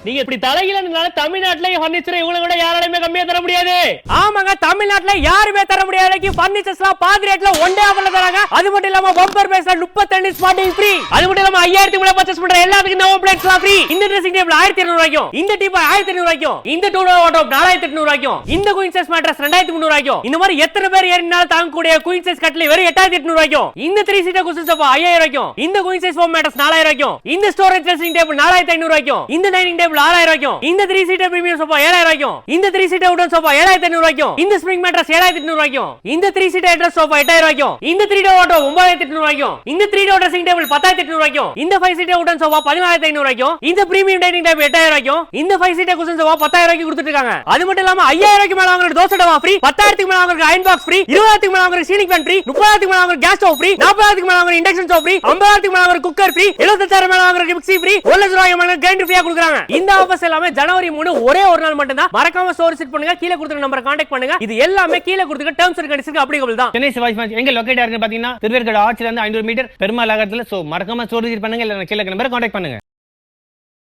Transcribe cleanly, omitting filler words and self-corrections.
நீங்க இப்படி தலையிலனால தமிழ்நாட்டுல பர்னிச்சர் இவ்வளவு கூட யாராலுமே கம்மியா தர முடியாது. ஆமாங்க, தமிழ்நாட்டுல யாருமே தர முடியாத பர்னிச்சர்ஸ்லாம் பாதி ரேட்ல ஒன் டே ஆஃபர்ல தராங்க. அது மட்டும் இல்லாம பம்பர் பிரைஸ்ல 32 ஸ்மார்ட் டிவி ஃப்ரீ. அது மட்டும் இல்லாம 5000 மேல பர்சேஸ் பண்ற எல்லாத்துக்கும் நோ பிளேட்ஸ்லாம் ஃப்ரீ. இந்த ட்ரெஸ்ஸிங் டேபிள் 1200 ரூபாய்க்கும், இந்த டீப் 1500 ரூபாய்க்கும், இந்த டூ டோர் வார்ட்ரோப் 4800 ரூபாய்க்கும், இந்த குயின் சைஸ் மேட்ரஸ் 2300 ரூபாய்க்கும், இந்த மாதிரி எத்தனை பேர் ஏறினாலும் தாங்கக்கூடிய குயின் சைஸ் கட்டில் வெறும் 8800 ரூபாய்க்கும், இந்த 3 சீட்டர் குஷன் சோஃபா 5000 ரூபாய்க்கும், இந்த குயின் சைஸ் ஃபோம் மேட்ரஸ் 4000 ரூபாய்க்கும், இந்த ஸ்டோரேஜ் ட்ரெஸ்ஸிங் டேபிள் 4500 ரூபாய்க்கும், இந்த டைனிங் டேபிள் 6000 ரூபாய்க்கும், இந்த 3 சீட்டர் பிரீமியம் சோஃபா 7000 ரூபாய்க்கும், இந்த 3 சீட்டர் வுடன் சோஃபா 7500 ரூபாய்க்கும், இந்த ஸ்ப்ரிங் மேட்ரஸ் 7800 ரூபாய்க்கும், இந்த 3 சீட்டர் ஹெட்ரஸ் சோஃபா 8000 ரூபாய்க்கும், இந்த 3 டோர் வார்ட்ரோப் 9800 ரூபாய்க்கும், இந்த 3 டோர் ட்ரெஸ்ஸிங் டேபிள் 10800 ரூபாய்க்கும், இந்த 5 சீட்டர் வுடன் சோஃபா 14500 ரூபாய்க்கும், இந்த பிரீமியம் டைனிங் டேபிள் 8000 ரூபாய்க்கும், இந்த 5 சீட்டர் குஷன் சோஃபா 10000 ரூபாய்க்கு கொடுத்துட்டு இருக்காங்க. அது மட்டும் இல்லாம 5000 ரூபாய்க்கு மேல வாங்குற தோசை டவா ஃப்ரீ, 10000க்கு மேல வாங்குற அயர்ன் பாக்ஸ் ஃப்ரீ, 20000க்கு மேல வாங்குற சீலிங் ஃபேன் ஃப்ரீ, 30000க்கு மேல வாங்குற கேஸ் ஸ்டவ் ஃப்ரீ, 40000க்கு மேல வாங்குற இண்டக்ஷன் ஸ்டவ் ஃப்ரீ, 50000க்கு மேல வாங்குற குக்கர் ஃப்ரீ, 70000 மேல வாங்குற மிக்ஸி ஃப்ரீ, 1,00,000 ரூபாய்க்கு மேல கிரைண்டர் ஃப்ரீயா கொடுக்குறாங்க. இந்த ஆஃபர்ஸ் எல்லாமே ஜனவரி 3 ஒரே ஒரு நாள் மட்டும் தான். மறக்காம ஸ்டோர் விசிட் பண்ணுங்க, கீழ கொடுத்திருக்க நம்பரை கான்டாக்ட் பண்ணுங்க. இது எல்லாமே கீழ கொடுத்திருக்க டெர்ம்ஸ் அண்ட் கண்டிஷன்ஸ் அப்ளிகபிள் தான். சென்னை சிவாஜி ஃபேன்ஸ் எங்க லொகேட் ஆகுதுன்னு பாத்தீங்கன்னா திருவேற்காடு ஆர்ச்ல இருந்து 500 மீட்டர் பெருமாள் நகரத்துல. சோ மறக்காம ஸ்டோர் விசிட் பண்ணுங்க, இல்ல கீழ நம்பரை கான்டாக்ட் பண்ணுங்க.